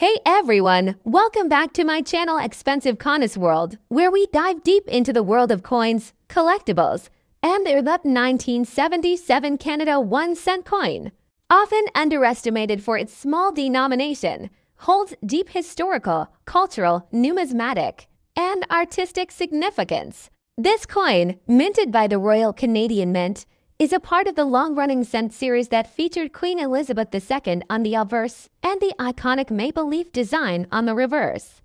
Hey everyone, welcome back to my channel Expensive Conis World, where we dive deep into the world of coins, collectibles, and their 1977 Canada 1-cent coin. Often underestimated for its small denomination, holds deep historical, cultural, numismatic, and artistic significance. This coin, minted by the Royal Canadian Mint, is a part of the long-running cent series that featured Queen Elizabeth II on the obverse and the iconic maple leaf design on the reverse.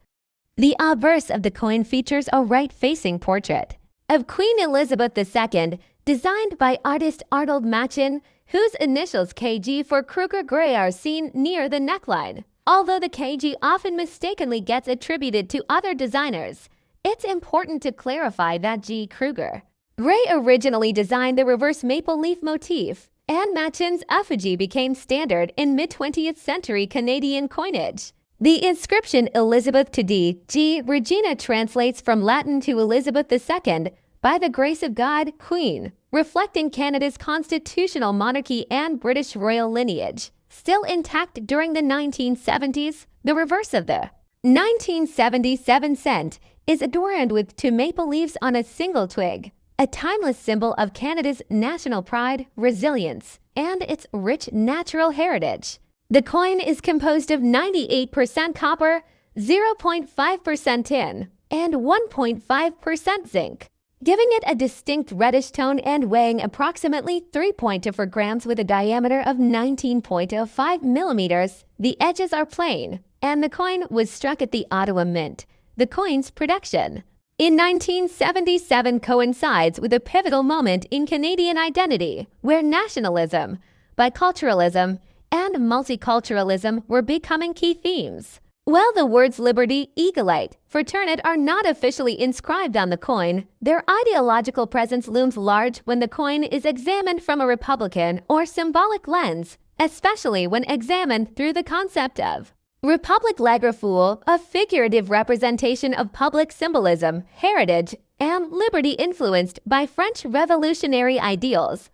The obverse of the coin features a right-facing portrait of Queen Elizabeth II, designed by artist Arnold Machin, whose initials KG for Kruger Gray are seen near the neckline. Although the KG often mistakenly gets attributed to other designers, it's important to clarify that G. Kruger Gray originally designed the reverse maple leaf motif, and Machin's effigy became standard in mid-20th century Canadian coinage. The inscription Elizabeth to D.G. Regina translates from Latin to Elizabeth II, by the grace of God, Queen, reflecting Canada's constitutional monarchy and British royal lineage. Still intact during the 1970s, the reverse of the 1977 cent is adorned with two maple leaves on a single twig, a timeless symbol of Canada's national pride, resilience, and its rich natural heritage. The coin is composed of 98% copper, 0.5% tin, and 1.5% zinc, giving it a distinct reddish tone and weighing approximately 3.24 grams with a diameter of 19.05 millimeters. The edges are plain, and the coin was struck at the Ottawa Mint, the coin's production in 1977 coincides with a pivotal moment in Canadian identity, where nationalism, biculturalism, and multiculturalism were becoming key themes. While the words liberty, egalite, fraternity are not officially inscribed on the coin, their ideological presence looms large when the coin is examined from a Republican or symbolic lens, especially when examined through the concept of Republic Lagrafoule, a figurative representation of public symbolism, heritage, and liberty influenced by French revolutionary ideals.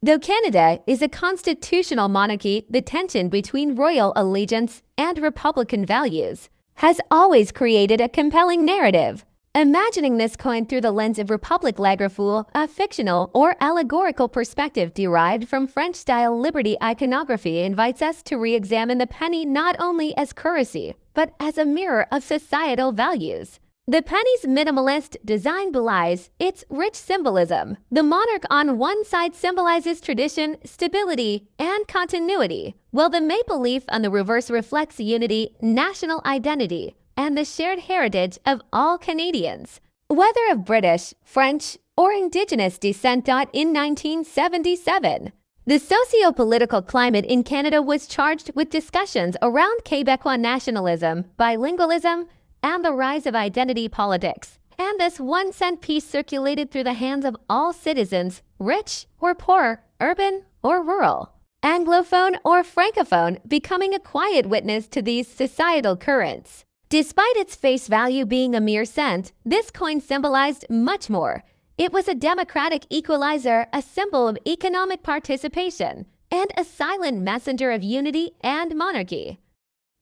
Though Canada is a constitutional monarchy, the tension between royal allegiance and republican values has always created a compelling narrative. Imagining this coin through the lens of Republic Lagrafoule, a fictional or allegorical perspective derived from French-style liberty iconography, invites us to re-examine the penny not only as currency, but as a mirror of societal values. The penny's minimalist design belies its rich symbolism. The monarch on one side symbolizes tradition, stability, and continuity, while the maple leaf on the reverse reflects unity, national identity, and the shared heritage of all Canadians, whether of British, French, or Indigenous descent. In 1977, the socio-political climate in Canada was charged with discussions around Quebecois nationalism, bilingualism, and the rise of identity politics. And this 1-cent piece circulated through the hands of all citizens, rich or poor, urban or rural, Anglophone or Francophone, becoming a quiet witness to these societal currents. Despite its face value being a mere cent, this coin symbolized much more. It was a democratic equalizer, a symbol of economic participation, and a silent messenger of unity and monarchy.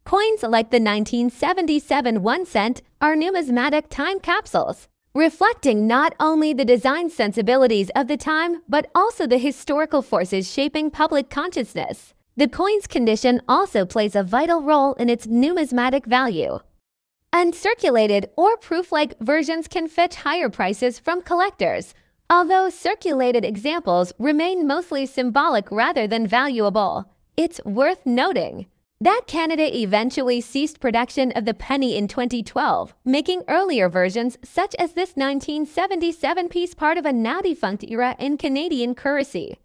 Coins like the 1977 1-cent are numismatic time capsules, reflecting not only the design sensibilities of the time, but also the historical forces shaping public consciousness. The coin's condition also plays a vital role in its numismatic value. Uncirculated or proof-like versions can fetch higher prices from collectors, although circulated examples remain mostly symbolic rather than valuable. It's worth noting that Canada eventually ceased production of the penny in 2012, making earlier versions such as this 1977 piece part of a now-defunct era in Canadian currency.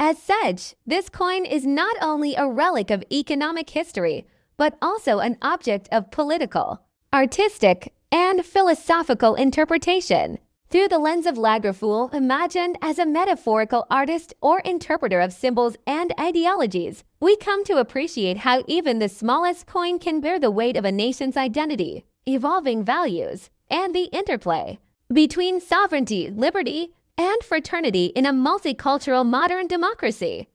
As such, this coin is not only a relic of economic history, but also an object of political, artistic, and philosophical interpretation. Through the lens of Lagrafoule, imagined as a metaphorical artist or interpreter of symbols and ideologies, we come to appreciate how even the smallest coin can bear the weight of a nation's identity, evolving values, and the interplay between sovereignty, liberty, and fraternity in a multicultural modern democracy.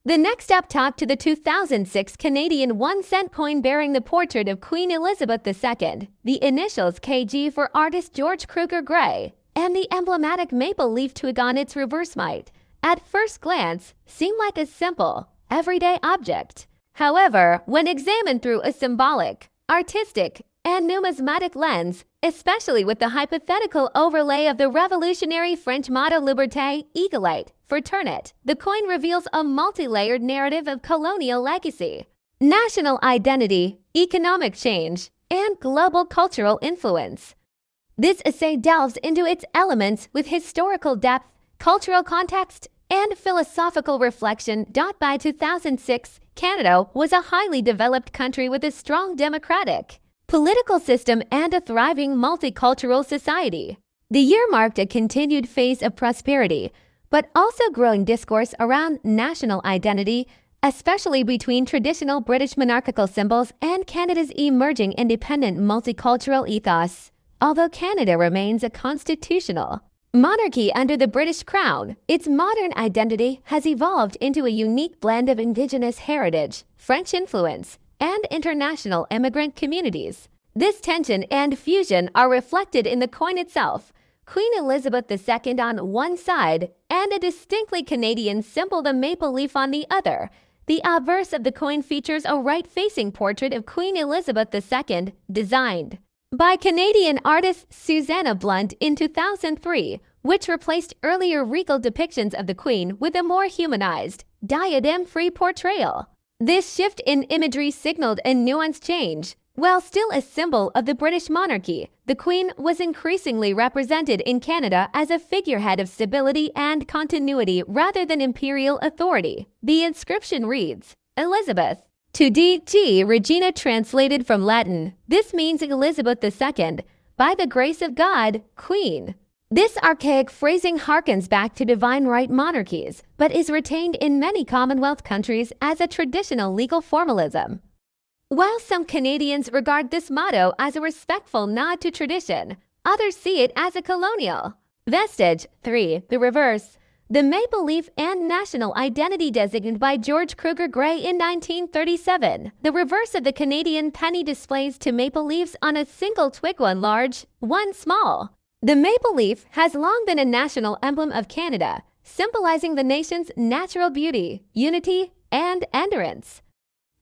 The next up top to the 2006 Canadian 1-cent coin bearing the portrait of Queen Elizabeth II, the initials KG for artist George Kruger Gray, and the emblematic maple leaf twig on its reverse might, at first glance, seem like a simple, everyday object. However, when examined through a symbolic, artistic, and numismatic lens, especially with the hypothetical overlay of the revolutionary French motto Liberté, Égalité, Fraternité, the coin reveals a multi-layered narrative of colonial legacy, national identity, economic change, and global cultural influence. This essay delves into its elements with historical depth, cultural context, and philosophical reflection. By 2006, Canada was a highly developed country with a strong democratic political system and a thriving multicultural society. The year marked a continued phase of prosperity, but also growing discourse around national identity, especially between traditional British monarchical symbols and Canada's emerging independent multicultural ethos. Although Canada remains a constitutional monarchy under the British Crown, its modern identity has evolved into a unique blend of Indigenous heritage, French influence, and international immigrant communities. This tension and fusion are reflected in the coin itself. Queen Elizabeth II on one side and a distinctly Canadian symbol, the maple leaf, on the other. The obverse of the coin features a right-facing portrait of Queen Elizabeth II, designed by Canadian artist Susanna Blunt in 2003, which replaced earlier regal depictions of the Queen with a more humanized, diadem-free portrayal. This shift in imagery signaled a nuanced change. While still a symbol of the British monarchy, the Queen was increasingly represented in Canada as a figurehead of stability and continuity rather than imperial authority. The inscription reads, Elizabeth to D.G. Regina, translated from Latin. This means Elizabeth II, by the grace of God, Queen. This archaic phrasing harkens back to divine right monarchies, but is retained in many Commonwealth countries as a traditional legal formalism. While some Canadians regard this motto as a respectful nod to tradition, others see it as a colonial vestige. 3. The reverse. The maple leaf and national identity, designated by George Kruger Gray in 1937. The reverse of the Canadian penny displays two maple leaves on a single twig, one large, one small. The maple leaf has long been a national emblem of Canada, symbolizing the nation's natural beauty, unity, and endurance.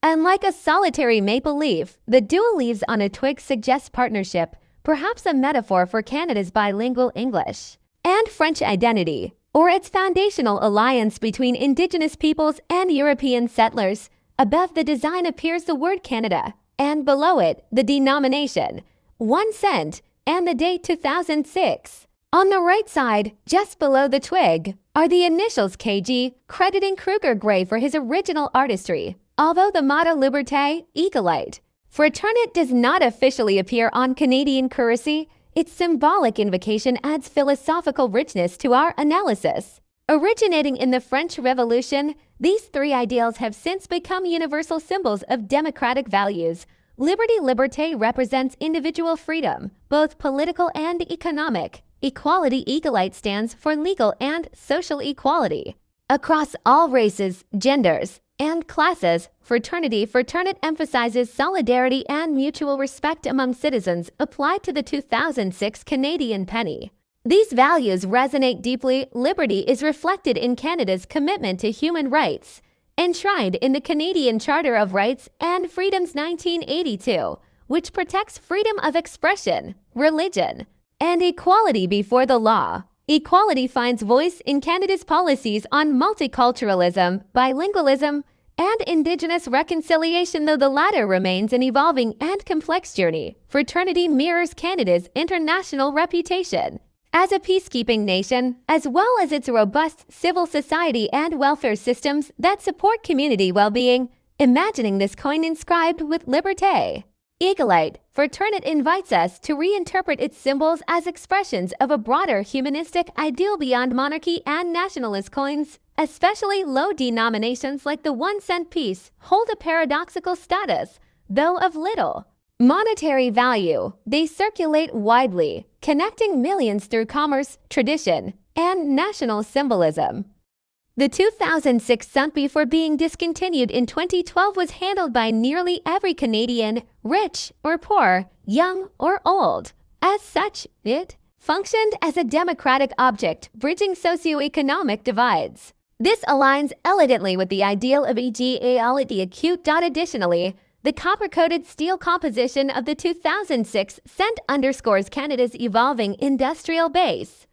Unlike a solitary maple leaf, the dual leaves on a twig suggest partnership, perhaps a metaphor for Canada's bilingual English and French identity, or its foundational alliance between Indigenous peoples and European settlers. Above the design appears the word Canada, and below it, the denomination, 1 cent, and the date 2006. On the right side, just below the twig, are the initials KG, crediting Kruger Gray for his original artistry. Although the motto Liberté, Égalité, Fraternité does not officially appear on Canadian currency, its symbolic invocation adds philosophical richness to our analysis. Originating in the French Revolution, these three ideals have since become universal symbols of democratic values. Liberté represents individual freedom, both political and economic. Equality, Égalité, stands for legal and social equality across all races, genders, and classes. Fraternité emphasizes solidarity and mutual respect among citizens, applied to the 2006 Canadian penny. These values resonate deeply. Liberty is reflected in Canada's commitment to human rights, enshrined in the Canadian Charter of Rights and Freedoms 1982, which protects freedom of expression, religion, and equality before the law. Equality finds voice in Canada's policies on multiculturalism, bilingualism, and Indigenous reconciliation, though the latter remains an evolving and complex journey. Fraternity mirrors Canada's international reputation as a peacekeeping nation, as well as its robust civil society and welfare systems that support community well-being. Imagining this coin inscribed with Liberté, Égalité, Fraternité invites us to reinterpret its symbols as expressions of a broader humanistic ideal beyond monarchy and nationalist coins. Especially low denominations like the 1 cent piece hold a paradoxical status, though of little monetary value. They circulate widely, connecting millions through commerce, tradition, and national symbolism. The 2006 cent, before being discontinued in 2012, was handled by nearly every Canadian, rich or poor, young or old. As such, it functioned as a democratic object, bridging socioeconomic divides. This aligns elegantly with the ideal of egality acute. Additionally, the copper-coated steel composition of the 2006 cent underscores Canada's evolving industrial base.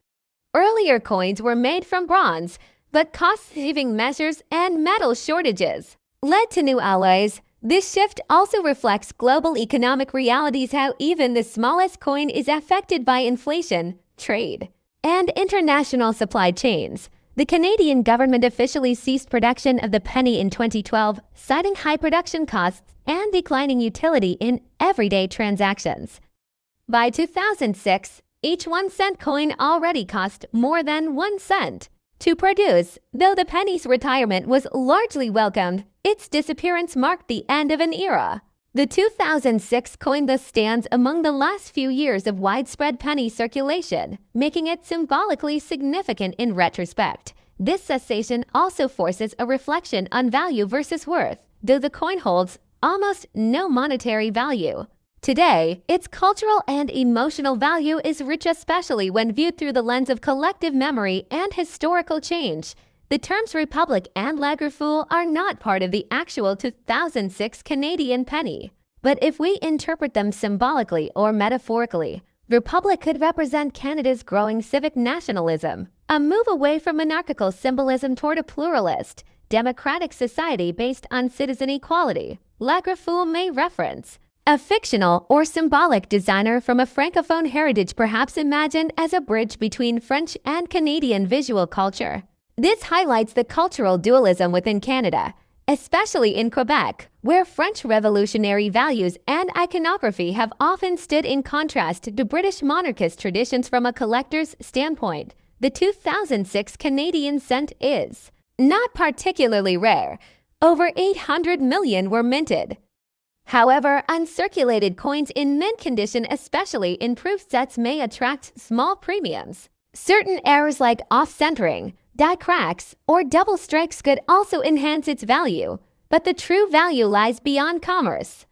Earlier coins were made from bronze, but cost-saving measures and metal shortages led to new alloys. This shift also reflects global economic realities, how even the smallest coin is affected by inflation, trade, and international supply chains. The Canadian government officially ceased production of the penny in 2012, citing high production costs and declining utility in everyday transactions. By 2006, each 1 cent coin already cost more than 1 cent to produce. Though the penny's retirement was largely welcomed, its disappearance marked the end of an era. The 2006 coin thus stands among the last few years of widespread penny circulation, making it symbolically significant in retrospect. This cessation also forces a reflection on value versus worth, though the coin holds almost no monetary value. Today, its cultural and emotional value is rich, especially when viewed through the lens of collective memory and historical change. The terms Republic and Lagerfeuille are not part of the actual 2006 Canadian penny. But if we interpret them symbolically or metaphorically, Republic could represent Canada's growing civic nationalism, a move away from monarchical symbolism toward a pluralist, democratic society based on citizen equality. Lagerfeuille may reference a fictional or symbolic designer from a francophone heritage, perhaps imagined as a bridge between French and Canadian visual culture. This highlights the cultural dualism within Canada, especially in Quebec, where French revolutionary values and iconography have often stood in contrast to British monarchist traditions. From a collector's standpoint, the 2006 Canadian cent is not particularly rare. Over 800 million were minted. However, uncirculated coins in mint condition, especially in proof sets, may attract small premiums. Certain errors like off-centering, die cracks, or double strikes could also enhance its value, but the true value lies beyond commerce.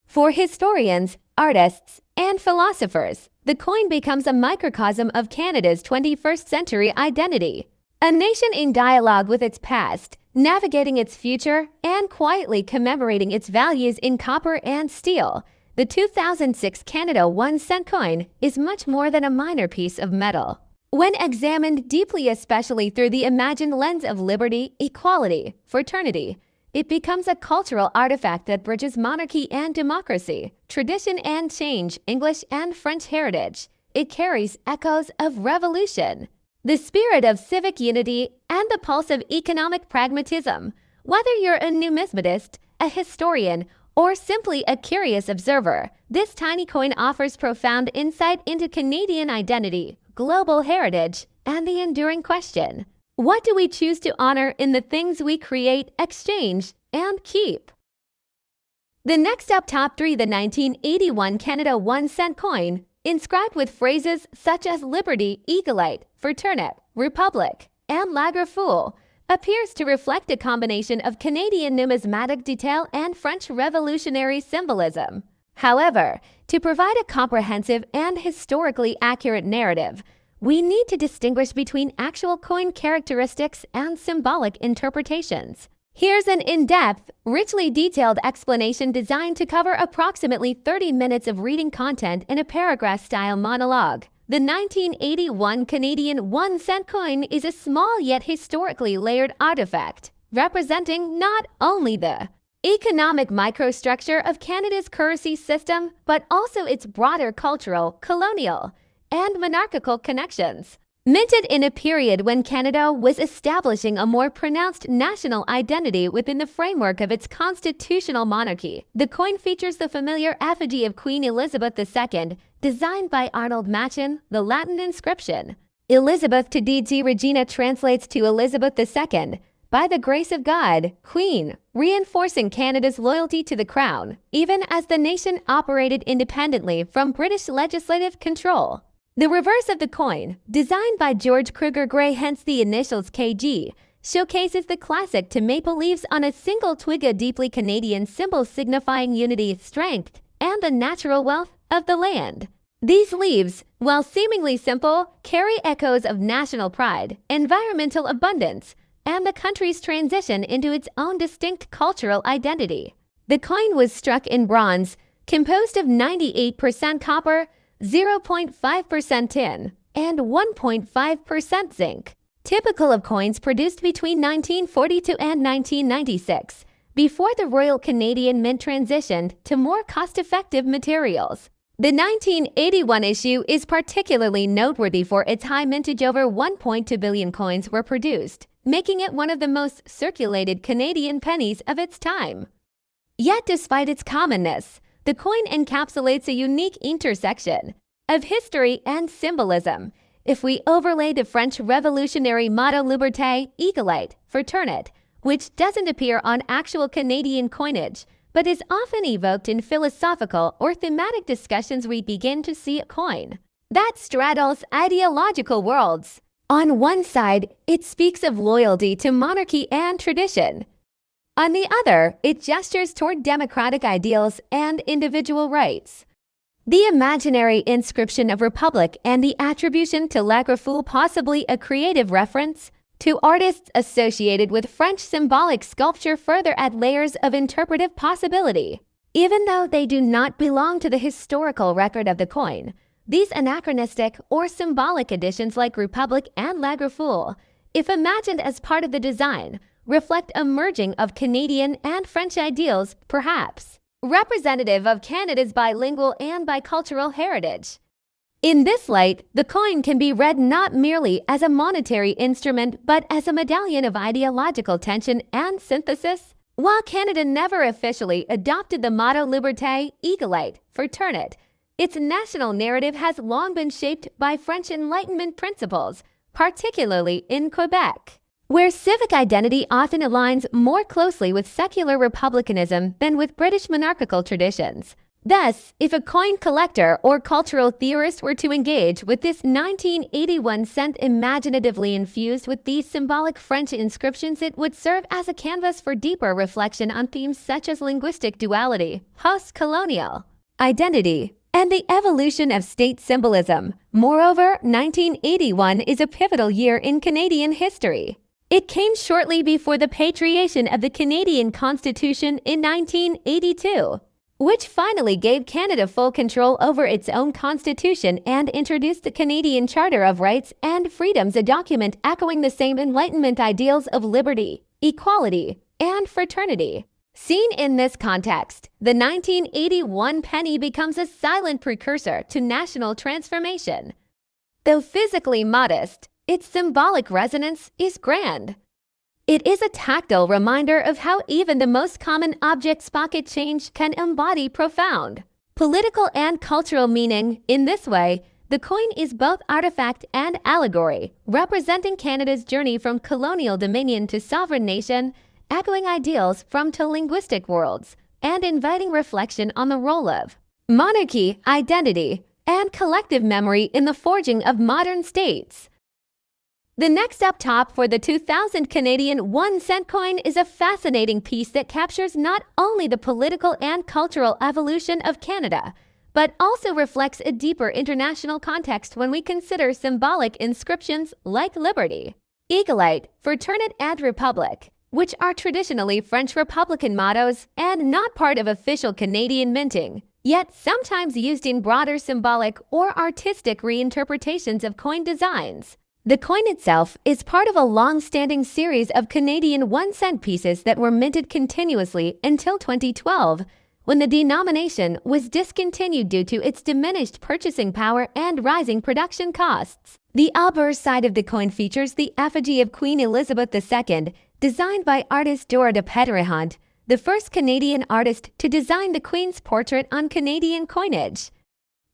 For historians, artists, and philosophers, the coin becomes a microcosm of Canada's 21st century identity, a nation in dialogue with its past, navigating its future, and quietly commemorating its values in copper and steel. The 2006 Canada 1 cent coin is much more than a minor piece of metal. When examined deeply, especially through the imagined lens of liberty, equality, fraternity, it becomes a cultural artifact that bridges monarchy and democracy, tradition and change, English and French heritage. It carries echoes of revolution, the spirit of civic unity, and the pulse of economic pragmatism. Whether you're a numismatist, a historian, or simply a curious observer, this tiny coin offers profound insight into Canadian identity, global heritage, and the enduring question: what do we choose to honor in the things we create, exchange, and keep? The next up, top 3, the 1981 Canada 1 cent coin, inscribed with phrases such as liberty, egalite, fraternite, republic, and Lagerfeuille, appears to reflect a combination of Canadian numismatic detail and French revolutionary symbolism. However, to provide a comprehensive and historically accurate narrative, we need to distinguish between actual coin characteristics and symbolic interpretations. Here's an in-depth, richly detailed explanation designed to cover approximately 30 minutes of reading content in a paragraph-style monologue. The 1981 Canadian 1 cent coin is a small yet historically layered artifact, representing not only the economic microstructure of Canada's currency system, but also its broader cultural, colonial, and monarchical connections. Minted in a period when Canada was establishing a more pronounced national identity within the framework of its constitutional monarchy, the coin features the familiar effigy of Queen Elizabeth II, designed by Arnold Machen. The Latin inscription, Elizabeth to DG Regina, translates to Elizabeth II, by the grace of God, Queen, reinforcing Canada's loyalty to the Crown, even as the nation operated independently from British legislative control. The reverse of the coin, designed by George Kruger Gray, hence the initials KG, showcases the classic to maple leaves on a single twig, a deeply Canadian symbol signifying unity, strength, and the natural wealth of the land. These leaves, while seemingly simple, carry echoes of national pride, environmental abundance, and the country's transition into its own distinct cultural identity. The coin was struck in bronze, composed of 98% copper, 0.5% tin, and 1.5% zinc. Typical of coins produced between 1942 and 1996, before the Royal Canadian Mint transitioned to more cost-effective materials. The 1981 issue is particularly noteworthy for its high mintage. Over 1.2 billion coins were produced, making it one of the most circulated Canadian pennies of its time. Yet despite its commonness, the coin encapsulates a unique intersection of history and symbolism. If we overlay the French revolutionary motto Liberté, Égalité, Fraternité, which doesn't appear on actual Canadian coinage, but is often evoked in philosophical or thematic discussions, we begin to see a coin that straddles ideological worlds. On one side, it speaks of loyalty to monarchy and tradition. On the other, it gestures toward democratic ideals and individual rights. The imaginary inscription of Republic and the attribution to La Griffoule, possibly a creative reference to artists associated with French symbolic sculpture, further add layers of interpretive possibility. Even though they do not belong to the historical record of the coin, these anachronistic or symbolic additions like Republic and La Griffoule, if imagined as part of the design, reflect a merging of Canadian and French ideals, perhaps representative of Canada's bilingual and bicultural heritage. In this light, the coin can be read not merely as a monetary instrument but as a medallion of ideological tension and synthesis. While Canada never officially adopted the motto Liberté, Égalité, Fraternité, its national narrative has long been shaped by French Enlightenment principles, particularly in Quebec, where civic identity often aligns more closely with secular republicanism than with British monarchical traditions. Thus, if a coin collector or cultural theorist were to engage with this 1981 cent imaginatively infused with these symbolic French inscriptions, it would serve as a canvas for deeper reflection on themes such as linguistic duality, post-colonial identity, and the evolution of state symbolism. Moreover, 1981 is a pivotal year in Canadian history. It came shortly before the patriation of the Canadian Constitution in 1982. Which finally gave Canada full control over its own constitution and introduced the Canadian Charter of Rights and Freedoms, a document echoing the same Enlightenment ideals of liberty, equality, and fraternity. Seen in this context, the 1981 penny becomes a silent precursor to national transformation. Though physically modest, its symbolic resonance is grand. It is a tactile reminder of how even the most common object's pocket change can embody profound political and cultural meaning. In this way, the coin is both artifact and allegory, representing Canada's journey from colonial dominion to sovereign nation, echoing ideals from two linguistic worlds, and inviting reflection on the role of monarchy, identity, and collective memory in the forging of modern states. The next up top for the 2000 Canadian 1 cent coin is a fascinating piece that captures not only the political and cultural evolution of Canada, but also reflects a deeper international context when we consider symbolic inscriptions like Liberty, Égalité, Fraternité, and Republic, which are traditionally French Republican mottos and not part of official Canadian minting, yet sometimes used in broader symbolic or artistic reinterpretations of coin designs. The coin itself is part of a long-standing series of Canadian 1 cent pieces that were minted continuously until 2012, when the denomination was discontinued due to its diminished purchasing power and rising production costs. The obverse side of the coin features the effigy of Queen Elizabeth II, designed by artist Dora de Pétrihant, the first Canadian artist to design the Queen's portrait on Canadian coinage.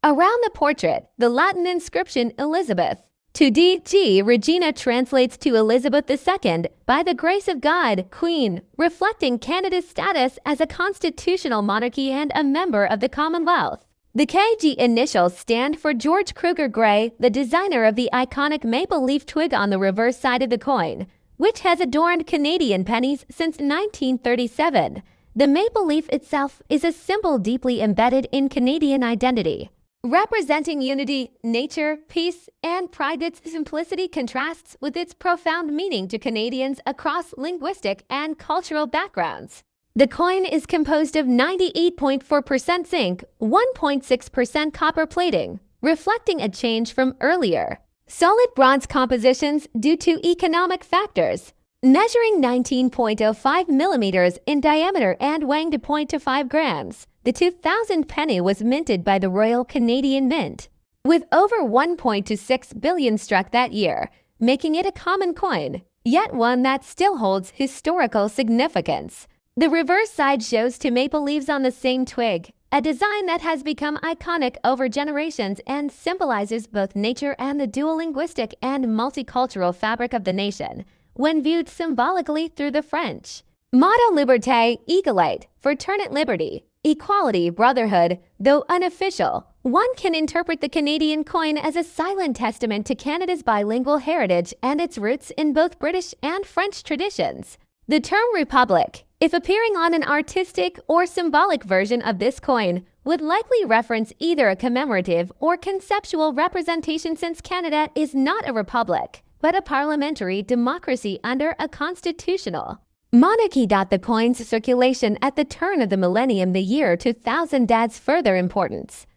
Around the portrait, the Latin inscription Elizabeth to D.G. Regina translates to Elizabeth II, by the grace of God, Queen, reflecting Canada's status as a constitutional monarchy and a member of the Commonwealth. The KG initials stand for George Kruger Gray, the designer of the iconic maple leaf twig on the reverse side of the coin, which has adorned Canadian pennies since 1937. The maple leaf itself is a symbol deeply embedded in Canadian identity. Representing unity, nature, peace, and pride, its simplicity contrasts with its profound meaning to Canadians across linguistic and cultural backgrounds. The coin is composed of 98.4% zinc, 1.6% copper plating, reflecting a change from earlier solid bronze compositions due to economic factors. Measuring 19.05 millimeters in diameter and weighing 0.25 grams, the 2000 penny was minted by the Royal Canadian Mint, with over 1.26 billion struck that year, making it a common coin, yet one that still holds historical significance. The reverse side shows two maple leaves on the same twig, a design that has become iconic over generations and symbolizes both nature and the dual linguistic and multicultural fabric of the nation, when viewed symbolically through the French motto Liberté, Égalité, Fraternité Liberty, equality, brotherhood. Though unofficial, one can interpret the Canadian coin as a silent testament to Canada's bilingual heritage and its roots in both British and French traditions. The term republic, if appearing on an artistic or symbolic version of this coin, would likely reference either a commemorative or conceptual representation, since Canada is not a republic, but a parliamentary democracy under a constitutional monarchy. The coin's circulation at the turn of the millennium, the year 2000, adds further importance.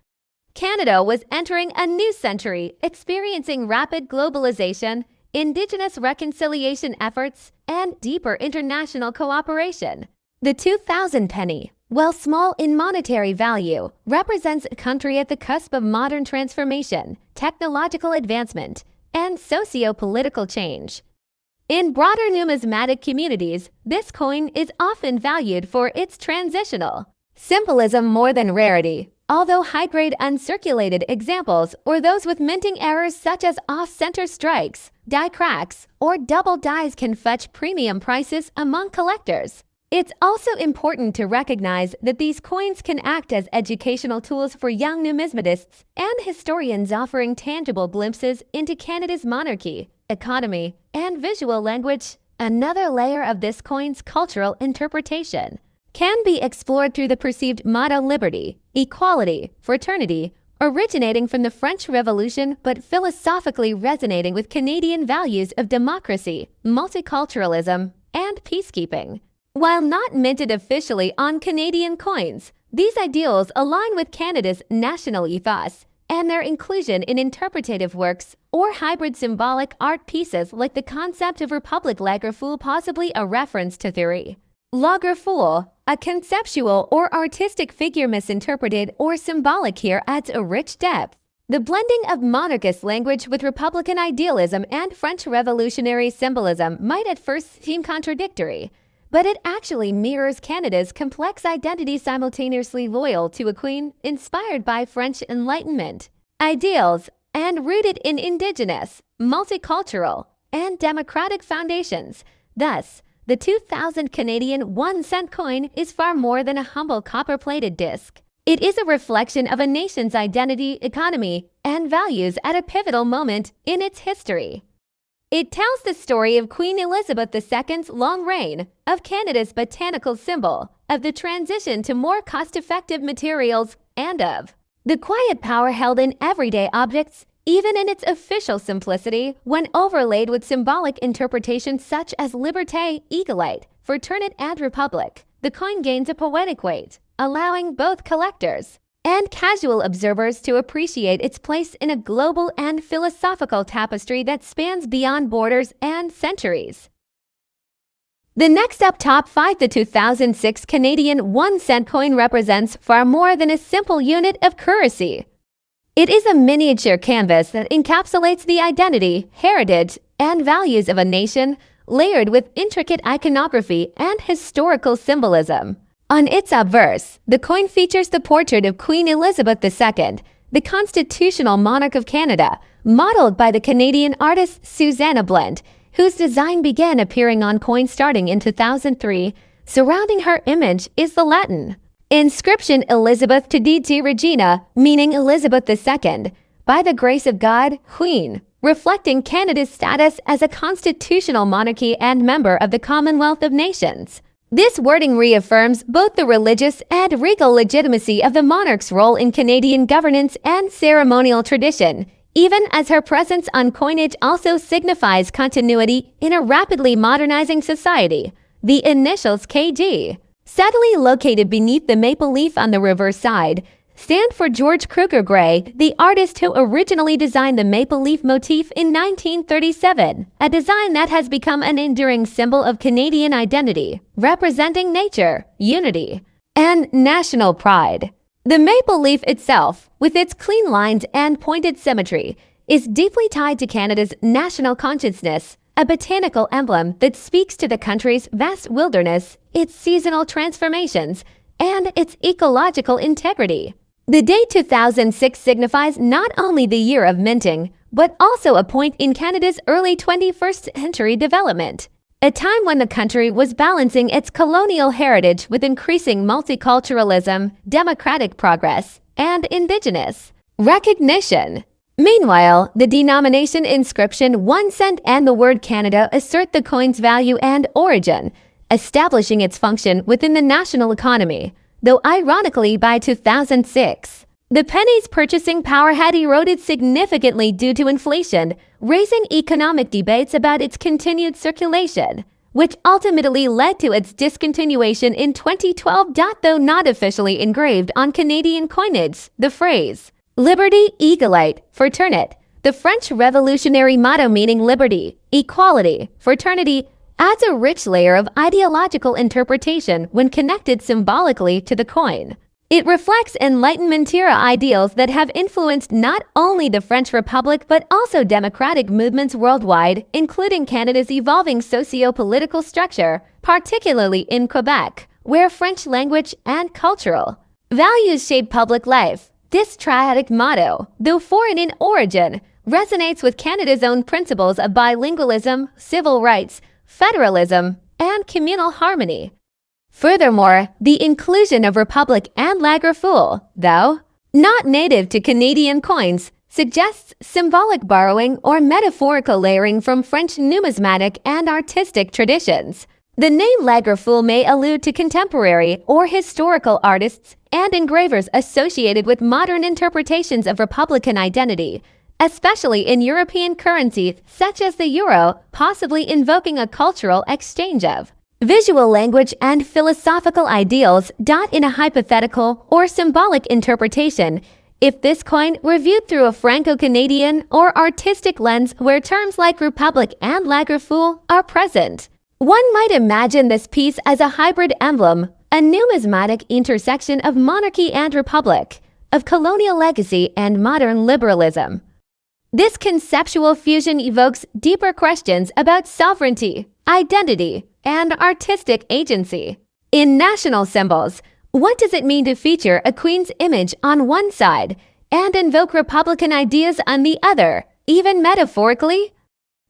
Canada was entering a new century, experiencing rapid globalization, Indigenous reconciliation efforts, and deeper international cooperation. The 2000 penny, while small in monetary value, represents a country at the cusp of modern transformation, technological advancement, and socio-political change. In broader numismatic communities, this coin is often valued for its transitional symbolism more than rarity, although high-grade uncirculated examples or those with minting errors such as off-center strikes, die cracks, or double dies can fetch premium prices among collectors. It's also important to recognize that these coins can act as educational tools for young numismatists and historians, offering tangible glimpses into Canada's monarchy, economy, and visual language. Another layer of this coin's cultural interpretation can be explored through the perceived motto Liberty, Equality, Fraternity, originating from the French Revolution but philosophically resonating with Canadian values of democracy, multiculturalism, and peacekeeping. While not minted officially on Canadian coins, these ideals align with Canada's national ethos, and their inclusion in interpretative works or hybrid symbolic art pieces like the concept of Republic Lagerfeuille, possibly a reference to theory Lagerfeuille, a conceptual or artistic figure misinterpreted or symbolic, here adds a rich depth. The blending of monarchist language with Republican idealism and French revolutionary symbolism might at first seem contradictory, but it actually mirrors Canada's complex identity, simultaneously loyal to a queen inspired by French Enlightenment ideals and rooted in Indigenous, multicultural, and democratic foundations. Thus, the 2000 Canadian 1-cent coin is far more than a humble copper-plated disc. It is a reflection of a nation's identity, economy, and values at a pivotal moment in its history. It tells the story of Queen Elizabeth II's long reign, of Canada's botanical symbol, of the transition to more cost-effective materials, and of the quiet power held in everyday objects, even in its official simplicity. When overlaid with symbolic interpretations such as Liberté, Égalité, Fraternité, and Republic, the coin gains a poetic weight, allowing both collectors and casual observers to appreciate its place in a global and philosophical tapestry that spans beyond borders and centuries. The next up, top 5. The 2006 Canadian 1-cent coin represents far more than a simple unit of currency. It is a miniature canvas that encapsulates the identity, heritage, and values of a nation, layered with intricate iconography and historical symbolism. On its obverse, the coin features the portrait of Queen Elizabeth II, the constitutional monarch of Canada, modeled by the Canadian artist Susanna Blend, whose design began appearing on coins starting in 2003. Surrounding her image is the Latin inscription Elizabeth Tediti Regina, meaning Elizabeth II, by the grace of God, Queen. reflecting Canada's status as a constitutional monarchy and member of the Commonwealth of Nations. This wording reaffirms both the religious and regal legitimacy of the monarch's role in Canadian governance and ceremonial tradition, even as her presence on coinage also signifies continuity in a rapidly modernizing society. The initials KG, subtly located beneath the maple leaf on the reverse side, stand for George Kruger Gray, the artist who originally designed the maple leaf motif in 1937, a design that has become an enduring symbol of Canadian identity, representing nature, unity, and national pride. The maple leaf itself, with its clean lines and pointed symmetry, is deeply tied to Canada's national consciousness, a botanical emblem that speaks to the country's vast wilderness, its seasonal transformations, and its ecological integrity. The date 2006 signifies not only the year of minting, but also a point in Canada's early 21st century development, a time when the country was balancing its colonial heritage with increasing multiculturalism, democratic progress, and Indigenous recognition. Meanwhile, the denomination inscription 1 cent and the word Canada assert the coin's value and origin, establishing its function within the national economy. Though ironically, by 2006, the penny's purchasing power had eroded significantly due to inflation, raising economic debates about its continued circulation, which ultimately led to its discontinuation in 2012. Though not officially engraved on Canadian coinage, the phrase Liberté, Égalité, Fraternité, the French Revolutionary motto meaning liberty, equality, fraternity, adds a rich layer of ideological interpretation when connected symbolically to the coin. It reflects Enlightenment-era ideals that have influenced not only the French Republic but also democratic movements worldwide, including Canada's evolving socio-political structure, particularly in Quebec, where French language and cultural values shape public life. This triadic motto, though foreign in origin, resonates with Canada's own principles of bilingualism, civil rights, federalism, and communal harmony. Furthermore, the inclusion of Republic and Lagerfeuille, though not native to Canadian coins, suggests symbolic borrowing or metaphorical layering from French numismatic and artistic traditions. The name Lagerfeuille may allude to contemporary or historical artists and engravers associated with modern interpretations of Republican identity, especially in European currencies such as the euro, possibly invoking a cultural exchange of visual language and philosophical ideals. In a hypothetical or symbolic interpretation, if this coin were viewed through a Franco-Canadian or artistic lens where terms like Republic and Lagerfeuille are present, one might imagine this piece as a hybrid emblem, a numismatic intersection of monarchy and republic, of colonial legacy and modern liberalism. This conceptual fusion evokes deeper questions about sovereignty, identity, and artistic agency. In national symbols, what does it mean to feature a queen's image on one side and invoke Republican ideas on the other, even metaphorically?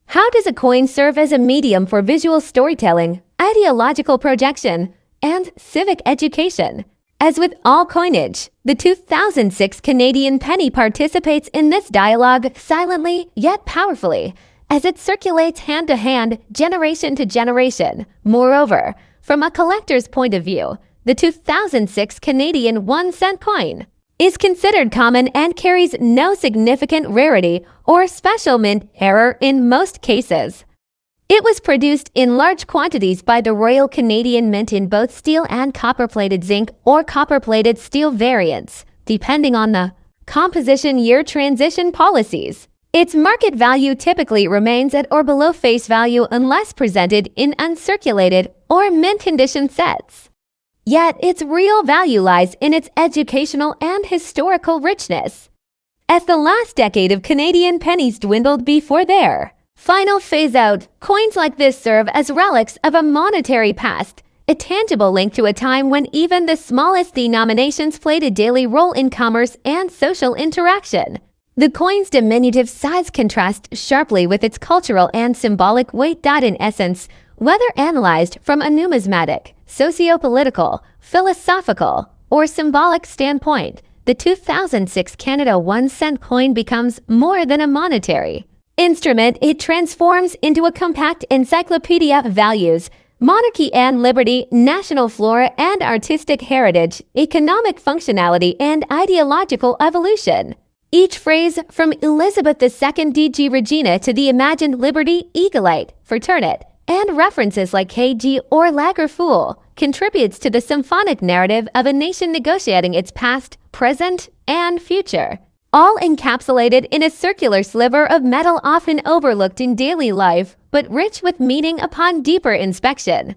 How does a coin serve as a medium for visual storytelling, ideological projection, and civic education? As with all coinage, the 2006 Canadian penny participates in this dialogue silently yet powerfully, as it circulates hand to hand, generation to generation. Moreover, from a collector's point of view, the 2006 Canadian 1 cent coin is considered common and carries no significant rarity or special mint error in most cases. It was produced in large quantities by the Royal Canadian Mint in both steel and copper-plated zinc or copper-plated steel variants, depending on the composition year transition policies. Its market value typically remains at or below face value unless presented in uncirculated or mint condition sets. Yet its real value lies in its educational and historical richness. As the last decade of Canadian pennies dwindled before their final phase-out, coins like this serve as relics of a monetary past, a tangible link to a time when even the smallest denominations played a daily role in commerce and social interaction. The coin's diminutive size contrasts sharply with its cultural and symbolic weight. In essence, whether analyzed from a numismatic, socio-political, philosophical, or symbolic standpoint, the 2006 Canada 1 cent coin becomes more than a monetary instrument, it transforms into a compact encyclopedia of values, monarchy and liberty, national flora and artistic heritage, economic functionality, and ideological evolution. Each phrase, from Elizabeth II DG Regina to the imagined Liberty, Eaglite, Fraternit, and references like KG or Lager Fool, contributes to the symphonic narrative of a nation negotiating its past, present, and future, all encapsulated in a circular sliver of metal often overlooked in daily life, but rich with meaning upon deeper inspection.